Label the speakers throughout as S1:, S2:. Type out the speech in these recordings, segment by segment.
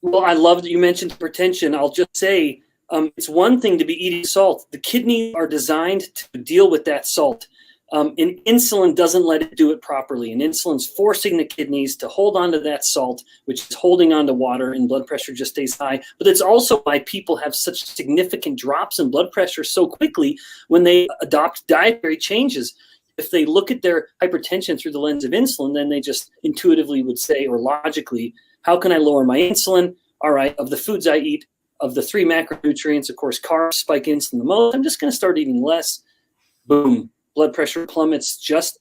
S1: Well, I love that you mentioned hypertension. I'll just say it's one thing to be eating salt. The kidneys are designed to deal with that salt. And insulin doesn't let it do it properly. And insulin's forcing the kidneys to hold on to that salt, which is holding on to water, and blood pressure just stays high. But it's also why people have such significant drops in blood pressure so quickly when they adopt dietary changes. If they look at their hypertension through the lens of insulin, then they just intuitively would say, or logically, how can I lower my insulin? All right, of the foods I eat, of the 3 macronutrients, of course, carbs spike insulin the most. I'm just going to start eating less. Boom. Blood pressure plummets just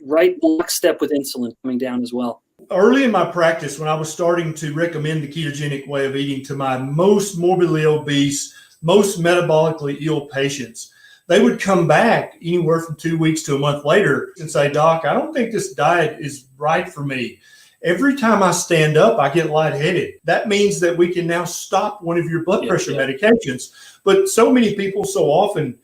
S1: right lockstep with insulin coming down as well.
S2: Early in my practice, when I was starting to recommend the ketogenic way of eating to my most morbidly obese, most metabolically ill patients, they would come back anywhere from 2 weeks to a month later and say, Doc, I don't think this diet is right for me. Every time I stand up, I get lightheaded. That means that we can now stop one of your blood pressure medications. But so many people, so often,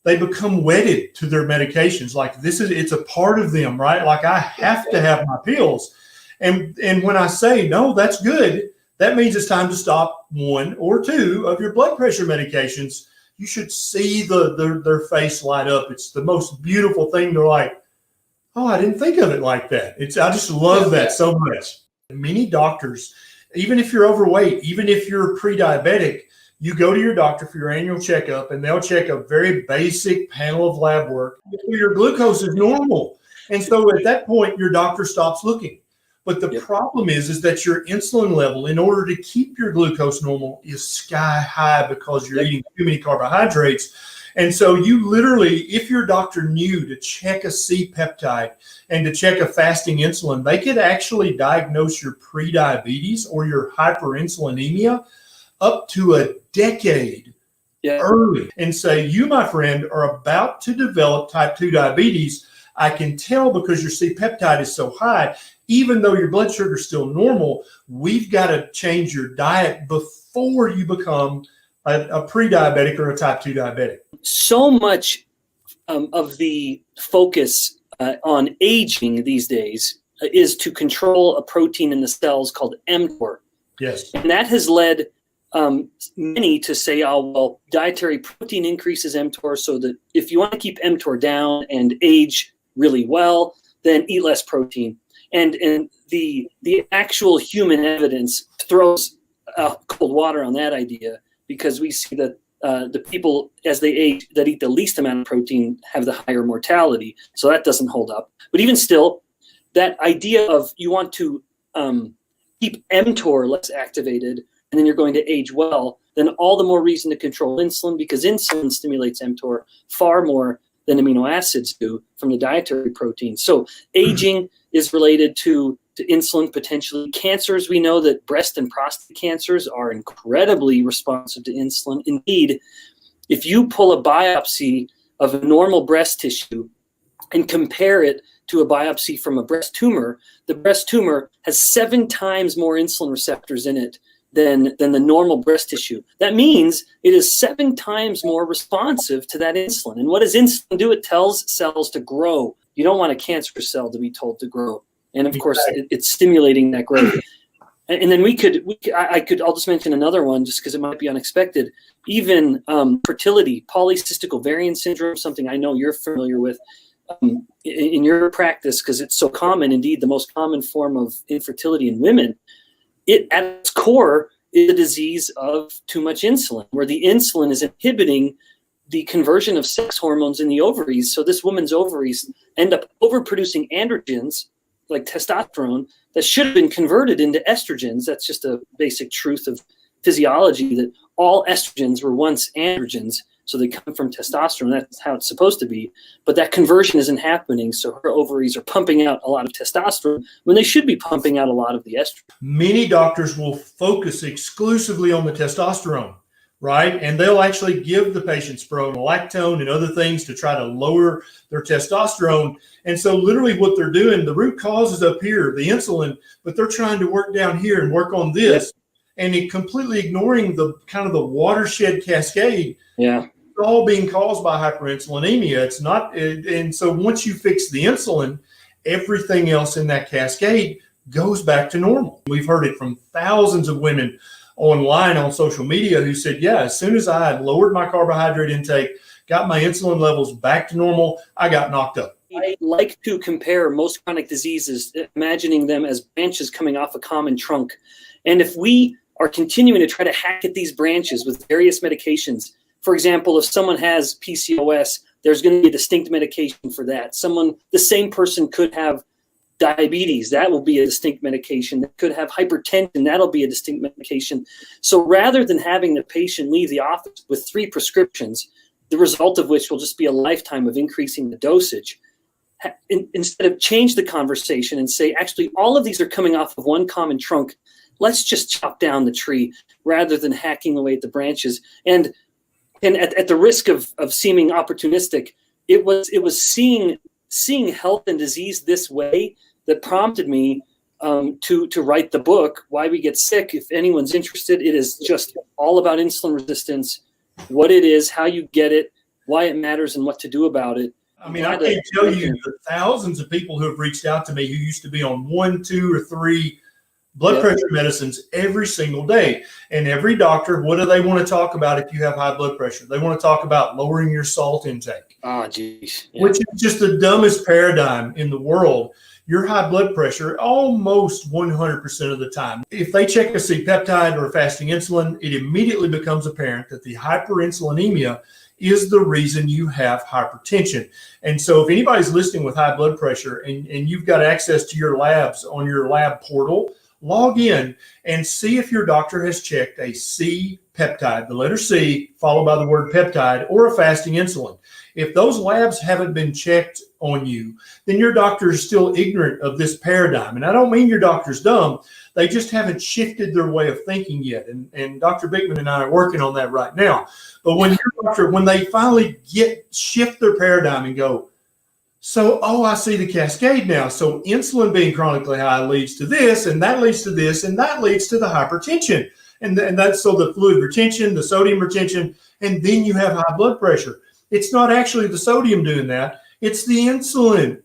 S2: they become wedded to their medications. Like it's a part of them, right? Like I have to have my pills. And when I say, no, that's good, that means it's time to stop 1 or 2 of your blood pressure medications. You should see their face light up. It's the most beautiful thing. They're like, oh, I didn't think of it like that. I just love that so much. Many doctors, even if you're overweight, even if you're pre-diabetic, you go to your doctor for your annual checkup, and they'll check a very basic panel of lab work. Your glucose is normal. And so at that point, your doctor stops looking. But the problem is that your insulin level, in order to keep your glucose normal, is sky high because you're eating too many carbohydrates. And so you literally, if your doctor knew to check a C-peptide and to check a fasting insulin, they could actually diagnose your prediabetes or your hyperinsulinemia up to a decade early and say, you, my friend, are about to develop type 2 diabetes. I can tell because your C-peptide is so high. Even though your blood sugar is still normal, we've got to change your diet before you become a pre-diabetic or a type 2 diabetic.
S1: So much of the focus on aging these days is to control a protein in the cells called mTOR.
S2: Yes.
S1: And that has led many to say, oh, well, dietary protein increases mTOR, so that if you want to keep mTOR down and age really well, then eat less protein. And the actual human evidence throws cold water on that idea, because we see that the people, as they age, that eat the least amount of protein have the higher mortality. So that doesn't hold up. But even still, that idea of you want to keep mTOR less activated, and then you're going to age well, then all the more reason to control insulin, because insulin stimulates mTOR far more than amino acids do from the dietary protein. So aging is related to insulin potentially. Cancers, we know that breast and prostate cancers are incredibly responsive to insulin. Indeed, if you pull a biopsy of a normal breast tissue and compare it to a biopsy from a breast tumor, the breast tumor has 7 times more insulin receptors in it than the normal breast tissue. That means it is 7 times more responsive to that insulin. And what does insulin do? It tells cells to grow. You don't want a cancer cell to be told to grow. And of course, it's stimulating that growth. And then I'll just mention another one just because it might be unexpected. Even fertility, polycystic ovarian syndrome, something I know you're familiar with in your practice because it's so common, indeed the most common form of infertility in women. It at its core is a disease of too much insulin, where the insulin is inhibiting the conversion of sex hormones in the ovaries. So this woman's ovaries end up overproducing androgens, like testosterone, that should have been converted into estrogens. That's just a basic truth of physiology, that all estrogens were once androgens. So they come from testosterone. That's how it's supposed to be. But that conversion isn't happening. So her ovaries are pumping out a lot of testosterone when they should be pumping out a lot of the estrogen.
S2: Many doctors will focus exclusively on the testosterone, right? And they'll actually give the patients spironolactone and other things to try to lower their testosterone. And so literally what they're doing, the root cause is up here, the insulin, but they're trying to work down here and work on this. And it completely ignoring the kind of the watershed cascade.
S1: Yeah.
S2: It's all being caused by hyperinsulinemia. It's not, and so once you fix the insulin, everything else in that cascade goes back to normal. We've heard it from thousands of women online on social media who said, yeah, as soon as I had lowered my carbohydrate intake, got my insulin levels back to normal, I got knocked up.
S1: I like to compare most chronic diseases, imagining them as branches coming off a common trunk. And if we are continuing to try to hack at these branches with various medications, for example, if someone has PCOS, there's going to be a distinct medication for that. The same person could have diabetes, that will be a distinct medication. They could have hypertension, that'll be a distinct medication. So rather than having the patient leave the office with 3 prescriptions, the result of which will just be a lifetime of increasing the dosage, instead of change the conversation and say, actually, all of these are coming off of one common trunk. Let's just chop down the tree rather than hacking away at the branches. And at the risk of seeming opportunistic, it was seeing health and disease this way that prompted me to write the book, Why We Get Sick. If anyone's interested, it is just all about insulin resistance, what it is, how you get it, why it matters, and what to do about it.
S2: I mean, I can't tell you the thousands of people who have reached out to me who used to be on 1, 2, or 3 blood pressure medicines every single day. And every doctor, what do they want to talk about if you have high blood pressure? They want to talk about lowering your salt intake.
S1: Oh, geez.
S2: Which is just the dumbest paradigm in the world. Your high blood pressure, almost 100% of the time, if they check a C-peptide or a fasting insulin, it immediately becomes apparent that the hyperinsulinemia is the reason you have hypertension. And so if anybody's listening with high blood pressure and you've got access to your labs on your lab portal, log in and see if your doctor has checked a C-peptide, the letter C followed by the word peptide, or a fasting insulin. If those labs haven't been checked on you, then your doctor is still ignorant of this paradigm. And I don't mean your doctor's dumb. They just haven't shifted their way of thinking yet. And Dr. Bikman and I are working on that right now. But when they finally shift their paradigm and go, so, I see the cascade now. So insulin being chronically high leads to this, and that leads to this, and that leads to the hypertension. And that's so the fluid retention, the sodium retention, and then you have high blood pressure. It's not actually the sodium doing that. It's the insulin.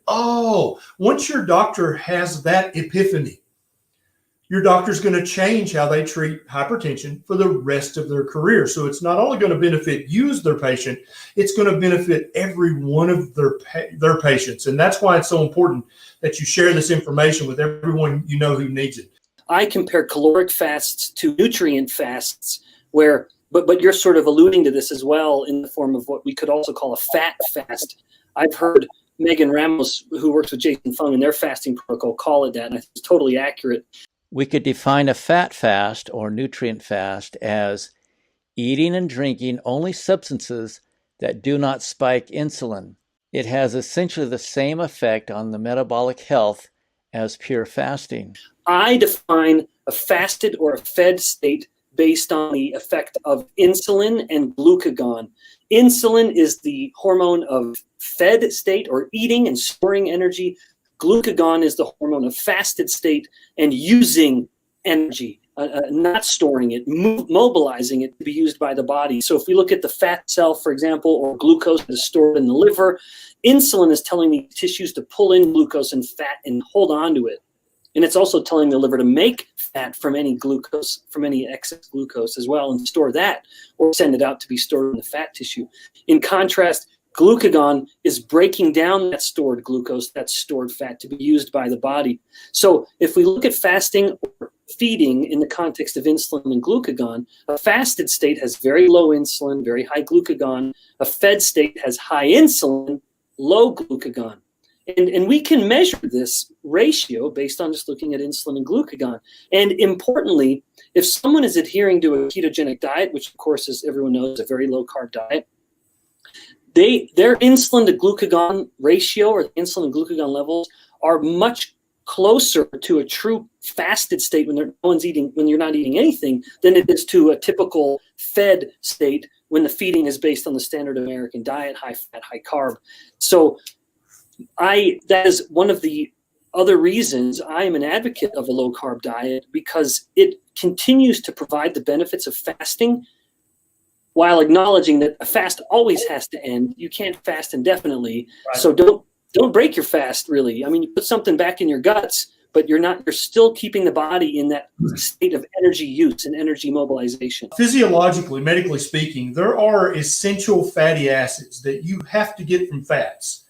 S2: Once your doctor has that epiphany, your doctor's going to change how they treat hypertension for the rest of their career. So it's not only going to benefit you as their patient, it's going to benefit every one of their patients. And that's why it's so important that you share this information with everyone you know who needs it.
S1: I compare caloric fasts to nutrient fasts, where, but you're sort of alluding to this as well in the form of what we could also call a fat fast. I've heard Megan Ramos, who works with Jason Fung, in their fasting protocol, call it that, and I think it's totally accurate.
S3: We could define a fat fast or nutrient fast as eating and drinking only substances that do not spike insulin. It has essentially the same effect on the metabolic health as pure fasting.
S1: I define a fasted or a fed state based on the effect of insulin and glucagon. Insulin is the hormone of fed state or eating and storing energy. Glucagon is the hormone of fasted state and using energy, not storing it, mobilizing it to be used by the body. So if we look at the fat cell, for example, or glucose that is stored in the liver, insulin is telling the tissues to pull in glucose and fat and hold on to it. And it's also telling the liver to make fat from any glucose, from any excess glucose as well, and store that or send it out to be stored in the fat tissue. In contrast, glucagon is breaking down that stored glucose, that stored fat, to be used by the body. So if we look at fasting or feeding in the context of insulin and glucagon, a fasted state has very low insulin, very high glucagon. A fed state has high insulin, low glucagon. And we can measure this ratio based on just looking at insulin and glucagon. And importantly, if someone is adhering to a ketogenic diet, which of course, as everyone knows, is a very low carb diet, their insulin to glucagon ratio, or the insulin and glucagon levels, are much closer to a true fasted state when you're not eating anything than it is to a typical fed state when the feeding is based on the standard American diet, high fat, high carb. So that is one of the other reasons I am an advocate of a low carb diet, because it continues to provide the benefits of fasting while acknowledging that a fast always has to end. You can't fast indefinitely. Right. So don't break your fast, really. I mean, you put something back in your guts, but you're still keeping the body in that state of energy use and energy mobilization.
S2: Physiologically, medically speaking, there are essential fatty acids that you have to get from fats.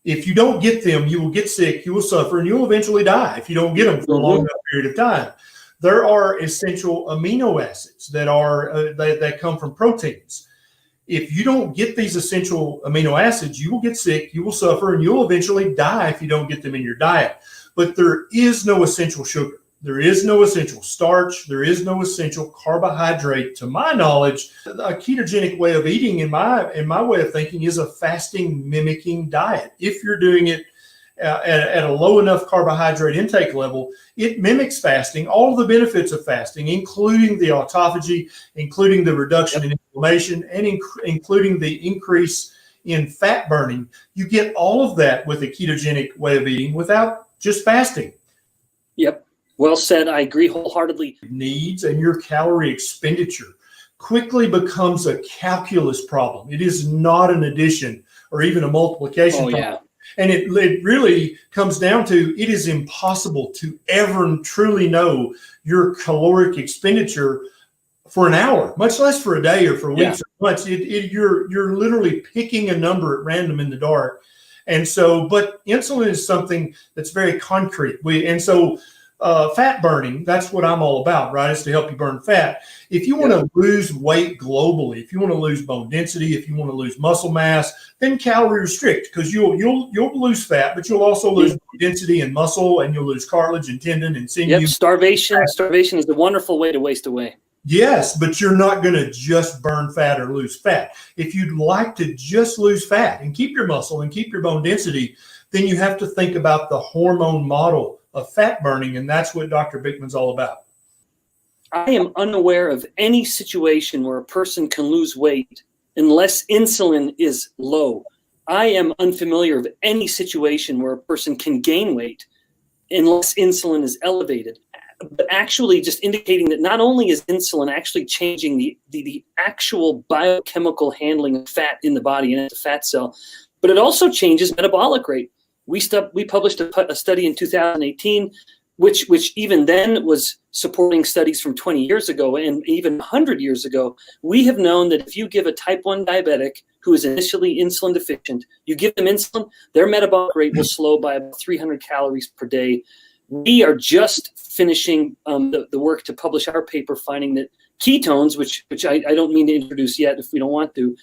S2: If you don't get them, you will get sick, you will suffer, and you'll eventually die if you don't get them for a long enough period of time. There are essential amino acids that come from proteins. If you don't get these essential amino acids, you will get sick, you will suffer, and you'll eventually die if you don't get them in your diet. But there is no essential sugar. There is no essential starch. There is no essential carbohydrate. To my knowledge, a ketogenic way of eating, in my way of thinking, is a fasting mimicking diet. If you're doing it at a low enough carbohydrate intake level, it mimics fasting, all of the benefits of fasting, including the autophagy, including the reduction in inflammation, and including the increase in fat burning. You get all of that with a ketogenic way of eating without just fasting.
S1: Yep. Well said. I agree wholeheartedly.
S2: Needs and your calorie expenditure quickly becomes a calculus problem. It is not an addition or even a multiplication problem.
S1: Yeah.
S2: And it really comes down to, it is impossible to ever truly know your caloric expenditure for an hour, much less for a day or for weeks or months. You're literally picking a number at random in the dark. And so, but insulin is something that's very concrete. Fat burning, that's what I'm all about, right? Is to help you burn fat. If you want to lose weight globally, if you want to lose bone density, if you want to lose muscle mass, then calorie restrict, because you'll lose fat, but you'll also lose bone density and muscle, and you'll lose cartilage and tendon and sinew.
S1: Yep, starvation is a wonderful way to waste away.
S2: Yes, but you're not going to just burn fat or lose fat. If you'd like to just lose fat and keep your muscle and keep your bone density, then you have to think about the hormone model of fat burning, and that's what Dr. Bikman's all about.
S1: I am unaware of any situation where a person can lose weight unless insulin is low. I am unfamiliar of any situation where a person can gain weight unless insulin is elevated. But actually just indicating that not only is insulin actually changing the actual biochemical handling of fat in the body and into fat cell, but it also changes metabolic rate. We published a study in 2018, which even then was supporting studies from 20 years ago and even 100 years ago. We have known that if you give a type 1 diabetic who is initially insulin deficient, you give them insulin, their metabolic rate will slow by about 300 calories per day. We are just finishing the work to publish our paper finding that ketones, which I don't mean to introduce yet if we don't want to,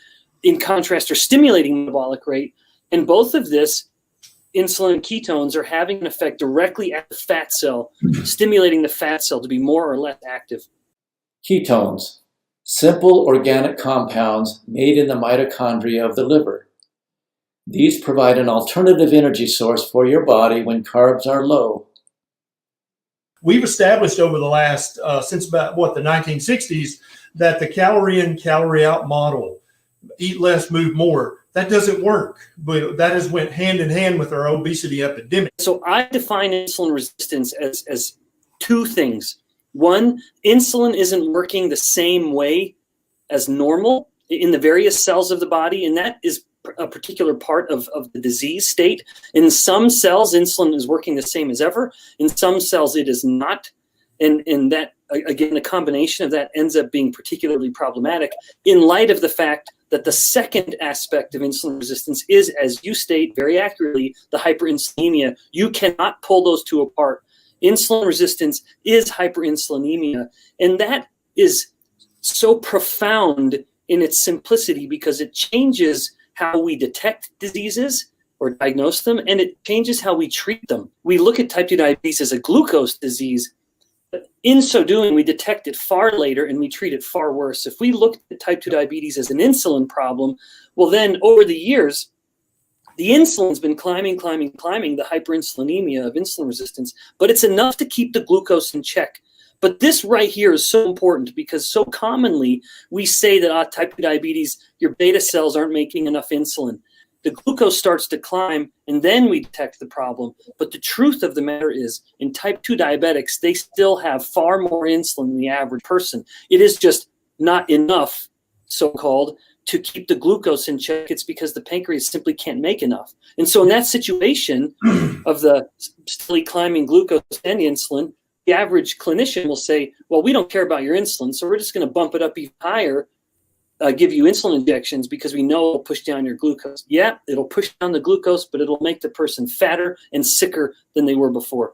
S1: in contrast are stimulating metabolic rate. And both of this, insulin and ketones, are having an effect directly at the fat cell, stimulating the fat cell to be more or less active.
S3: Ketones, simple organic compounds made in the mitochondria of the liver. These provide an alternative energy source for your body when carbs are low.
S2: We've established over the last, since about the 1960s, that the calorie in, calorie out model, eat less, move more, that doesn't work. But that has went hand in hand with our obesity epidemic.
S1: So I define insulin resistance as two things. One, insulin isn't working the same way as normal in the various cells of the body, and that is a particular part of the disease state. In some cells, insulin is working the same as ever. In some cells, it is not. And that, again, the combination of that ends up being particularly problematic in light of the fact that the second aspect of insulin resistance is, as you state very accurately, the hyperinsulinemia. You cannot pull those two apart. Insulin resistance is hyperinsulinemia, and that is so profound in its simplicity because it changes how we detect diseases or diagnose them, and it changes how we treat them. We look at type 2 diabetes as a glucose disease, but in so doing, we detect it far later and we treat it far worse. If we look at type 2 diabetes as an insulin problem, well then over the years, the insulin's been climbing, the hyperinsulinemia of insulin resistance, but it's enough to keep the glucose in check. But this right here is so important because so commonly we say that type 2 diabetes, your beta cells aren't making enough insulin. The glucose starts to climb and then we detect the problem. But the truth of the matter is in type 2 diabetics, they still have far more insulin than the average person. It is just not enough, so-called, to keep the glucose in check, it's because the pancreas simply can't make enough. And so in that situation of the steadily climbing glucose and insulin, the average clinician will say, well, we don't care about your insulin, so we're just going to bump it up even higher, give you insulin injections because we know it'll push down your glucose. Yeah, it'll push down the glucose, but it'll make the person fatter and sicker than they were before.